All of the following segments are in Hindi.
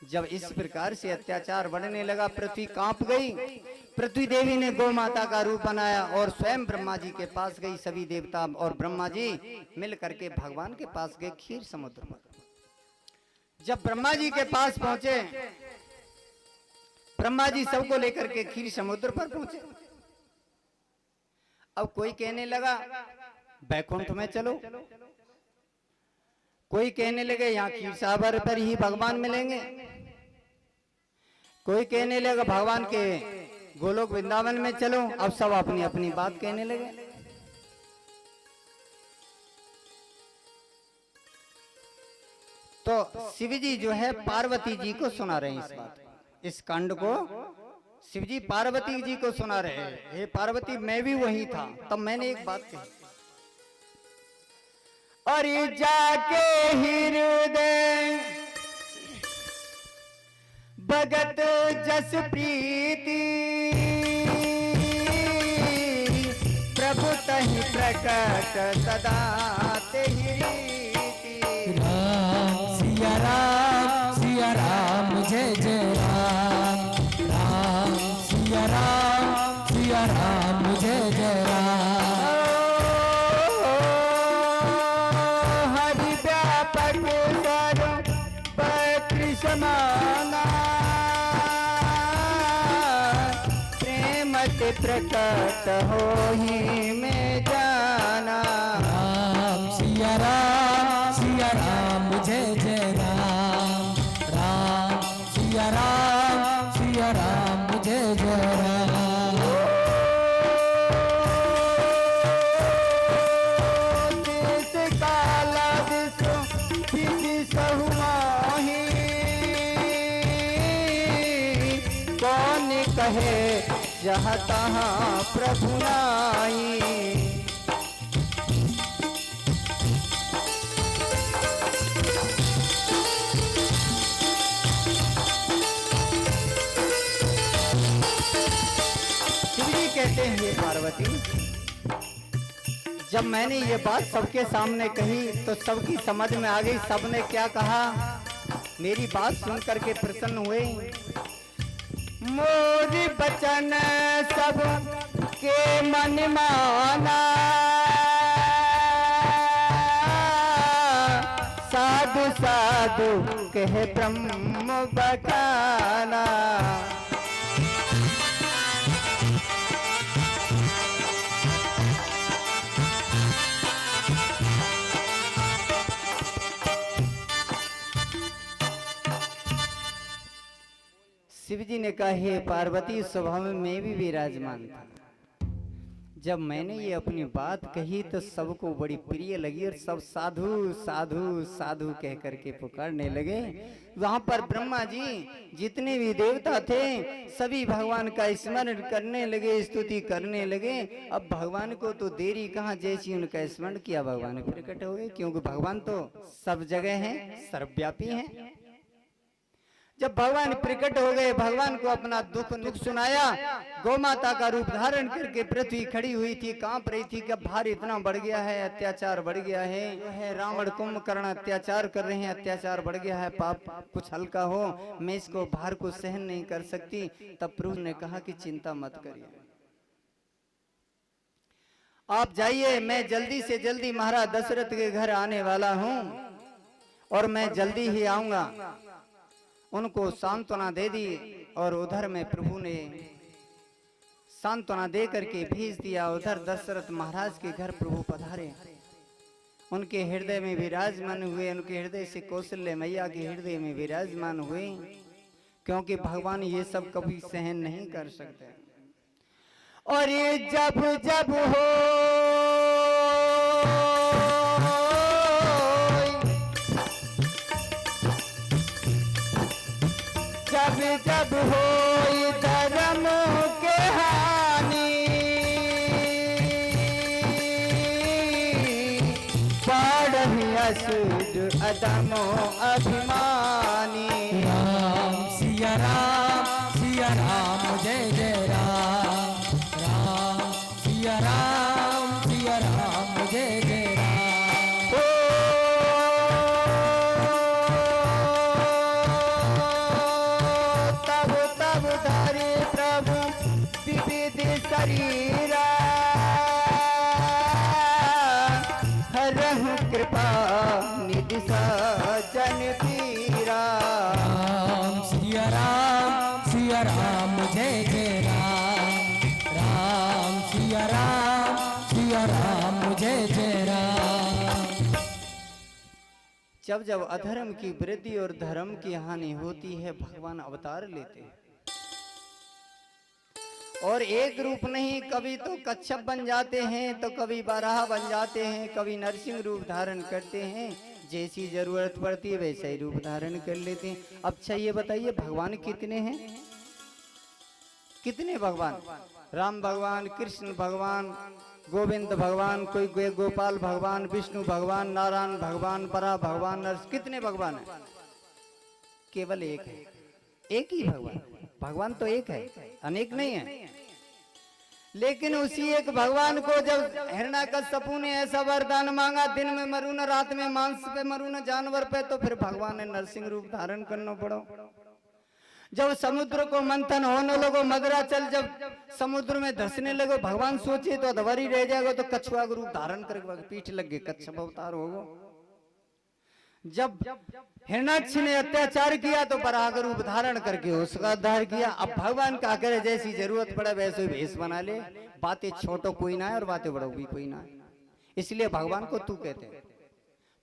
जब इस प्रकार से अत्याचार बढ़ने लगा, पृथ्वी कांप गई। पृथ्वी देवी ने गौ माता का रूप बनाया और स्वयं ब्रह्मा जी के पास गई। सभी देवता और ब्रह्मा जी मिल करके भगवान के पास गए क्षीर समुद्र में। जब ब्रह्मा जी के पास पहुंचे, ब्रह्मा जी सबको लेकर के क्षीर समुद्र पर पहुंचे। अब कोई कहने लगा बैकुंठ में चलो, कोई कहने लगे यहाँ क्षीर सागर पर ही भगवान मिलेंगे, कोई कहने लगा भगवान के गोलोक वृंदावन में चलो। अब सब अपनी अपनी बात कहने लगे। तो शिव जी जो है पार्वती जी को सुना रहे हैं इस बात, इस कांड को शिव जी पार्वती जी को सुना रहे हैं। हे पार्वती, मैं भी वही था, तब मैंने एक बात कही, अरे जाके हृदय भगत जस प्रीति, प्रभु तहि प्रकट सदा तेहि रीति। राम सिया राम जय जय राम, राम सिया राम जय जय राम। हरि व्यापक सर्वत्र समाना, प्रेम ते प्रकट होहि में जाना। राम सिया राम जय जय राम, राम सिया राम जय जय राम। देश काल दिशो विधि सहु माहि, कौन कहे जहाँ तहाँ प्रभु नाई। कहते हैं ये पार्वती, जब मैंने ये बात सबके सामने कही तो सबकी समझ में आ गई। सबने क्या कहा, मेरी बात सुन करके प्रसन्न हुए। मोर बचन सब के मन माना, साधु साधु कहे ब्रह्म बखाना। शिवजी ने कहा, हे पार्वती, स्वभाव में मैं भी विराजमान था। जब मैंने ये अपनी बात कही तो सबको बड़ी प्रिय लगी और सब साधु साधु साधु कह करके पुकारने लगे। वहां पर ब्रह्मा जी जितने भी देवता थे सभी भगवान का स्मरण करने लगे, स्तुति करने लगे। अब भगवान को तो देरी कहाँ, जैसी उनका स्मरण किया भगवान प्रकट हो गए, क्योंकि भगवान तो सब जगह हैं, सर्वव्यापी हैं। जब भगवान प्रकट हो गए, भगवान को अपना दुख सुनाया। गौ माता का रूप धारण करके पृथ्वी खड़ी हुई थी, कांप रही थी कि भार इतना बढ़ गया है, अत्याचार बढ़ गया है, जो है रावण कुंभकर्ण अत्याचार कर रहे हैं, अत्याचार बढ़ गया है, पाप कुछ हल्का हो, मैं इसको भार को सहन नहीं कर सकती। तब प्रभु ने कहा कि चिंता मत करिए, आप जाइए, मैं जल्दी से जल्दी महाराज दशरथ के घर आने वाला हूं और मैं जल्दी ही आऊंगा। उनको सांत्वना दे दी और उधर में प्रभु ने सांत्वना दे करके भेज दिया। उधर दशरथ महाराज के घर प्रभु पधारे, उनके हृदय में विराजमान हुए, उनके हृदय से कौशल्य मैया के हृदय में विराजमान हुए, क्योंकि भगवान ये सब कभी सहन नहीं कर सकते। और ये जब जब हो जब जब हो धर्म के हानि, बढ़ी असुर अदमो अभिमानी। राम सिया राम जय जय राम, राम सिया राम जय जय राम। सिया राम जय जय राम। राम सिया राम जय जय राम। जब जब अधर्म की वृद्धि और धर्म की हानि होती है, भगवान अवतार लेते हैं। और एक रूप नहीं, कभी तो कच्छप बन जाते हैं, तो कभी बारहा बन जाते हैं, कभी नरसिंह रूप धारण करते हैं। जैसी जरूरत पड़ती है वैसा ही रूप धारण कर लेते हैं। अच्छा ये बताइए, भगवान कितने हैं? कितने भगवान? राम भगवान, कृष्ण भगवान, गोविंद भगवान, कोई गोपाल भगवान, विष्णु भगवान, नारायण भगवान, परा भगवान, नरस, कितने भगवान है? केवल एक है, एक ही भगवान। भगवान तो एक है, अनेक नहीं है। लेकिन उसी एक भगवान को जब हिरण्याकश्यपु ने ऐसा वरदान मांगा, दिन में मरू न, रात में मांस पे मरू न, जानवर पे, तो फिर भगवान ने नरसिंह रूप धारण करना पड़ा। जब समुद्र को मंथन होने लगो, मदराचल जब समुद्र में धंसने लगो, भगवान सोचे तो अधवरी रह जाएगा, तो कछुआ का रूप धारण करके पीठ लग गए, कच्छप अवतार होगा। जब हिरण्याक्ष ने अत्याचार किया तो बराह रूप धारण करके उसका उद्धार किया। अब भगवान का करे जैसी जरूरत पड़े वैसे भेष बना ले। बातें छोटो कोई ना है और बातें बड़ो भी कोई ना है, इसलिए भगवान को तू कहते हैं।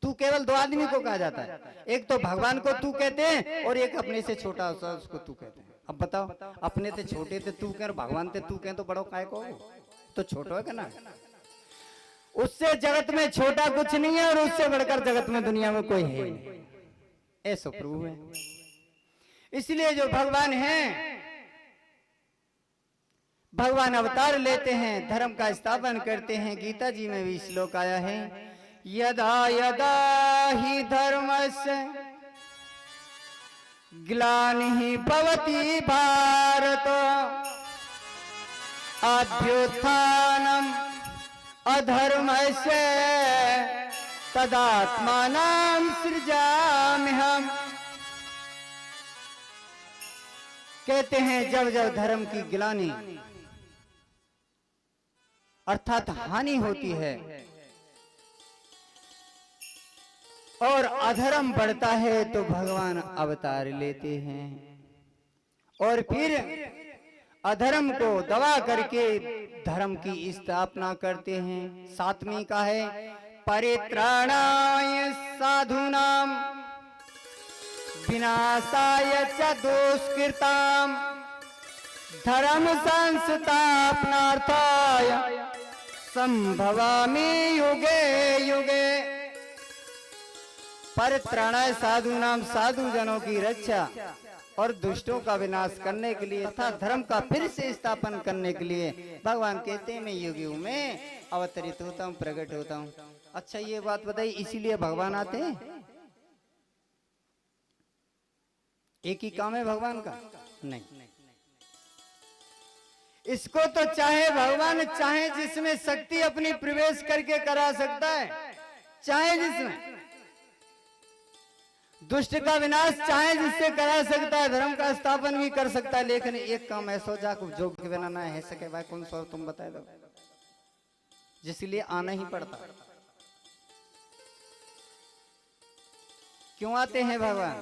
तू केवल दो आदमी को कहा जाता है, एक तो भगवान को तू कहते हैं और एक अपने से छोटा उसको तू कहते हैं। अब बताओ, अपने से छोटे थे तू कह और भगवान से तू कह, तो बड़ो काय को? तो छोटो है ना। उससे जगत में छोटा कुछ नहीं है और उससे बढ़कर जगत में दुनिया में कोई है नहीं, ऐसा प्रभु है। इसलिए जो भगवान हैं, भगवान अवतार लेते हैं, धर्म का स्थापन करते हैं। गीता जी में भी श्लोक आया है, यदा यदा ही धर्मस्य ग्लानिः भवति भारत अभ्युत्थानम् अधर्मस्य तदात्मानं सृजाम्यहम्। कहते हैं जब जब धर्म की गिलानी अर्थात हानि होती है और अधर्म बढ़ता है तो भगवान अवतार लेते हैं और फिर अधर्म को दबा करके धर्म की स्थापना करते हैं। सातवीं का है, परित्राणाय साधूनाम विनाशाय च दुष्कृताम धर्म संस्थापनार्थाय संभवामि युगे युगे। परित्राणाय साधूनाम, साधु जनों की रक्षा और दुष्टों का विनाश करने के लिए तथा धर्म का फिर से स्थापन करने के लिए भगवान कहते हैं मैं युग युग में अवतरित होता हूँ, प्रकट होता हूँ। अच्छा ये बात बताइए, इसीलिए भगवान आते हैं? एक ही काम है भगवान का? नहीं, इसको तो चाहे भगवान चाहे जिसमें शक्ति अपनी प्रवेश करके करा सकता है, चाहे जिसमें दुष्ट का विनाश चाहे जिससे करा सकता है, धर्म का स्थापन भी कर सकता है। लेकिन एक काम ऐसा जाको जो के बिना ना है सके भाई, कौन सा तुम बताए दो, जिसलिए आना ही पड़ता। क्यों आते हैं भगवान?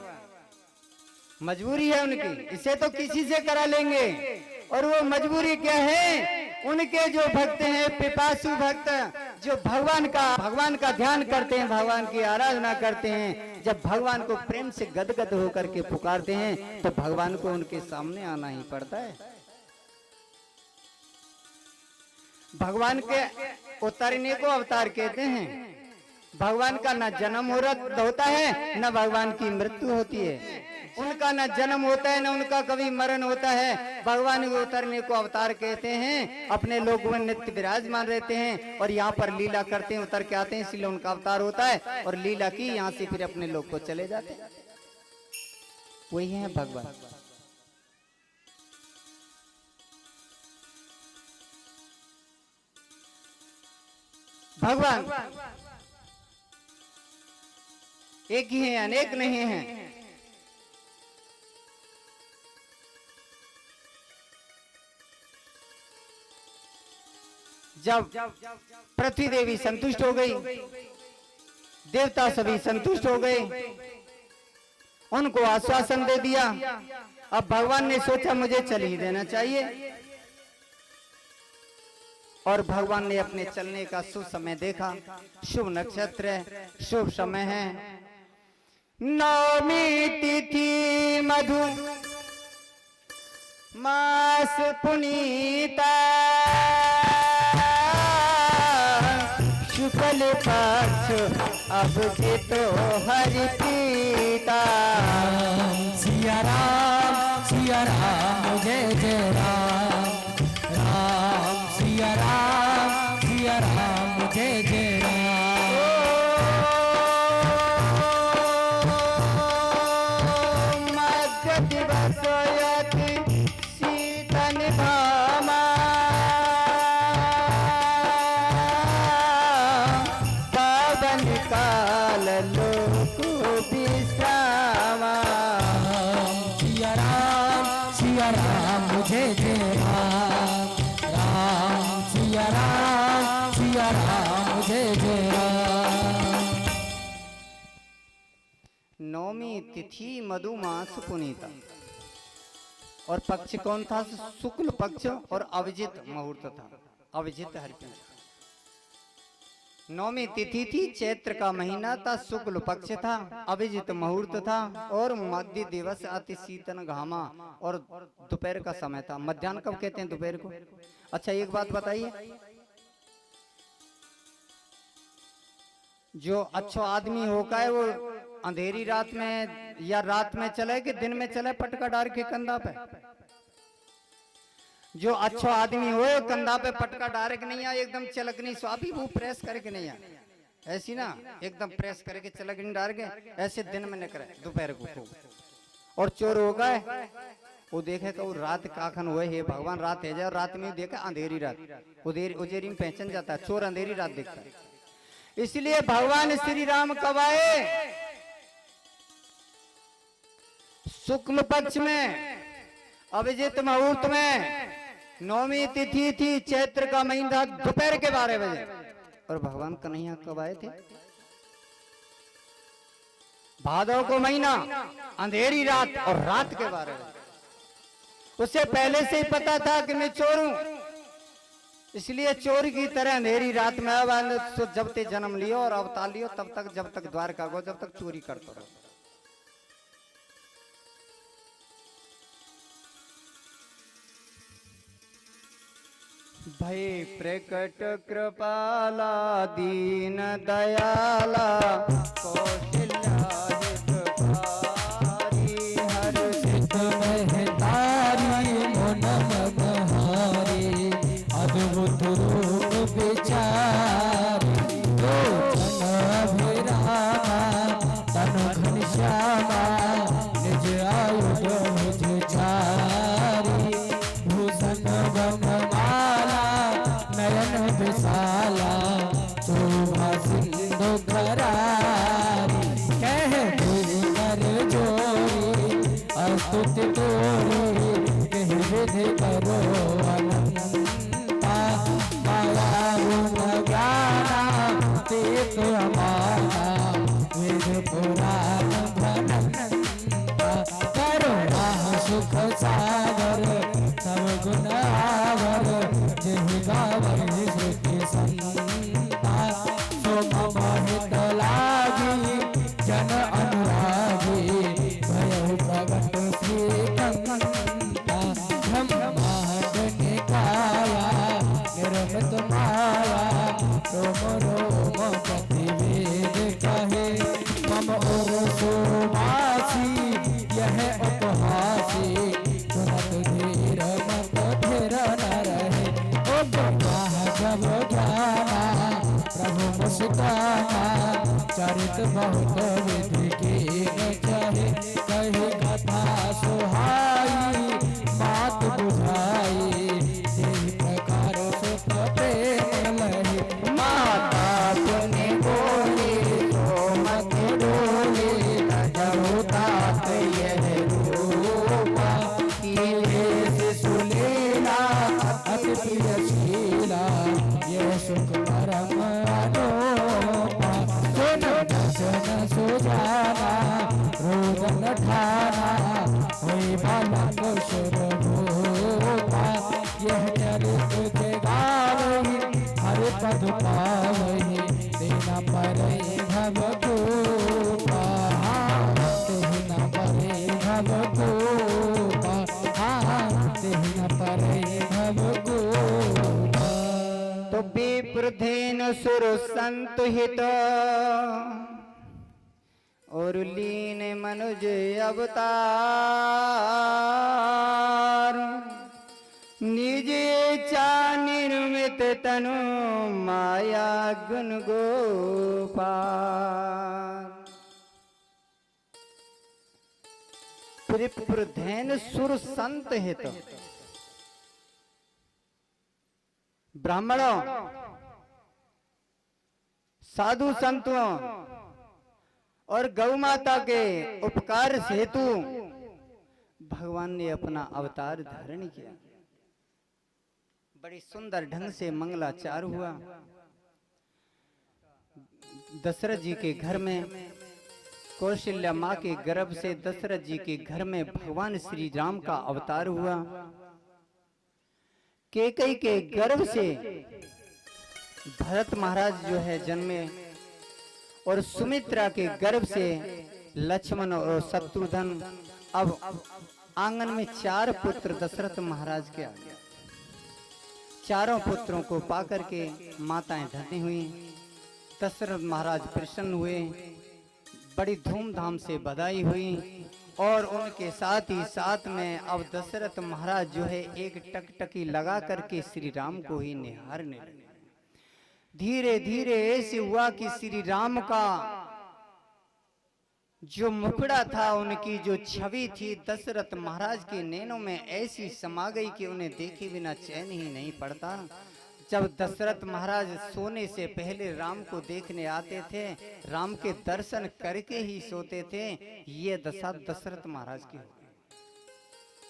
मजबूरी है उनकी, इसे तो किसी से करा लेंगे। और वो मजबूरी क्या है? उनके जो भक्त हैं, पिपासु भक्त, जो भगवान का ध्यान करते हैं, भगवान की आराधना करते हैं, जब भगवान को प्रेम से गदगद होकर के पुकारते हैं तो भगवान को उनके सामने आना ही पड़ता है। भगवान के उतरने को अवतार कहते हैं। भगवान का न जन्म होता है न भगवान की मृत्यु होती है, उनका न जन्म होता है न उनका कभी मरण होता है। भगवान के उतरने को अवतार कहते हैं। अपने लोगों में नित्य विराजमान रहते हैं और यहाँ पर लीला करते हैं, उतर के आते हैं, इसलिए उनका अवतार होता है। और लीला की यहाँ से फिर अपने लोग को चले जाते हैं। वही है भगवान। भगवान एक ही है, अनेक नहीं है। जब पृथ्वी देवी संतुष्ट हो गई, देवता सभी संतुष्ट हो गए, उनको आश्वासन दे दिया, अब भगवान ने सोचा मुझे चल ही देना चाहिए, और भगवान ने अपने चलने का शुभ समय देखा। शुभ नक्षत्र है, शुभ समय है, नवमी तिथि मधु मास पुनीता, शुक्ल पक्ष अब जितो हरि पीता। सिया राम जय जय राम, राम सिया राम जय जय राम। मध्य दिवस यति शीतल भामा, पावन काल लोक विश्रामा। सिया राम जय जय राम, राम सिया राम जय जय राम। नौमी तिथि मधुमास पुनीता, और पक्ष कौन था? शुक्ल पक्ष और अभिजित मुहूर्त था, अभिजित हरिपंच। नौमी तिथि थी, चैत्र का महीना था, शुक्ल पक्ष था, अभिजित मुहूर्त था, और मध्य दिवस अति शीतन घामा, और दोपहर का समय था। मध्याह्न कब कहते हैं? दोपहर को। अच्छा एक बात बताइए, जो अच्छा आदमी होगा है वो अंधेरी रात में या रात में चले कि दिन में चले पटका डाल के कंधा पे? जो अच्छा आदमी हो कंधा पे पटका डाल के नहीं आ, एकदम चलकनी स्वाभी वो प्रेस करके नहीं आ, ऐसी ना एकदम प्रेस करके चलकनी डाल के ऐसे दिन में न करे, दोपहर को। और चोर हो गए वो देखे वो रात काखन हुए है भगवान, रात है जाए, रात में देखे अंधेरी रात, उजेरी में पहचान जाता है, चोर अंधेरी रात देखता है। इसलिए भगवान श्री राम कब आए? शुक्ल पक्ष में, अभिजित मुहूर्त में, नौमी तिथि थी, चैत्र का महीना, दोपहर के 12 बजे। और भगवान कन्हैया कब आए थे? भादव को महीना, अंधेरी रात, और रात के 12 बजे। उसे पहले से ही पता था कि मैं चोर हूं, इसलिए चोर की तरह अंधेरी रात में जब ते जन्म लियो और अवतार लियो, तब तक जब तक द्वारका गो, जब तक चोरी करता रहो। भय प्रकट कृपाला दीन दयाला, कौशल्या हितकारी, हर्षित महतारी मन मनहारी, अद्भुत रूप विचारी, लोचन अभिरामा तन घनश्यामा, निज आयुध भुज चारी, भूषण वनमाला नयन विशाला, शोभा सिंधु धरारी, कह कर जोरी अस्तुति तोरी, कह विधि करो अनंता, माया गुण ज्ञाना तीत हमारा, वेद पुराण धनंता, करुणा सुख सागर सब गुण आवर, जिहि गावहि श्रुति संता, सो मम हित लागी जन अनुरागी, भयउ प्रगट श्रीकंता, ब्रह्मांड निकाया निर्मित माया, रोम रोम प्रतिवेद कहे, मम और सुवासी यह उपहासी, तुरत धीर मत फिर न रहे, ओ ब्रह्मा जब ज्ञाना प्रभु मुस्काना, चरित बहुत विधि की न चाहे, कही कथा सुहाई बात बुझाई, इसी प्रकार सुख प्रेम लही, माता पुण्य बोली तो मत डोली, तजहु तात यह रूपा, कीले सुलीला अति प्रियशीला, यह सुख परम अनोपा, सुन दर्शन सुजाना रोदन अलग सुर होता, यह चरित तुझे गावही, हरि पद पावही, तेना परे भव गोपा, तेना परे भव गोपा, तेना परे भव गोपा। तो विप्रधेन सुर संत हित और लीन मनुज अवतार, निज इच्छा निर्मित तनु माया गुण गोपाल। विप्रधेन सुर संत हित, ब्राह्मणों साधु संतों और गौ माता के उपकार हेतु भगवान ने अपना अवतार धारण किया। बड़ी सुंदर ढंग से मंगलाचार हुआ। दशरथ जी के घर में, कौशल्या माँ के गर्भ से दशरथ जी के घर में भगवान श्री राम का अवतार हुआ। कैकेयी के गर्भ से भरत महाराज जो है जन्मे और सुमित्रा के गर्भ से लक्ष्मण और शत्रुघ्न। अब आंगन में 4 पुत्र दशरथ महाराज के आ गए। चारों पुत्रों को पाकर के माताएं धन्य हुई। दशरथ महाराज प्रसन्न हुए, बड़ी धूमधाम से बधाई हुई और उनके साथ ही साथ में अब दशरथ महाराज जो है एक टकटकी लगा करके श्री राम को ही निहारने लगे। धीरे धीरे ऐसे हुआ कि श्री राम का जो मुखड़ा था, उनकी जो छवि थी दशरथ महाराज के नैनों में ऐसी समा गई कि उन्हें देखे बिना चैन ही नहीं पड़ता। जब दशरथ महाराज सोने से पहले राम को देखने आते थे, राम के दर्शन करके ही सोते थे। ये दशा दशरथ महाराज की।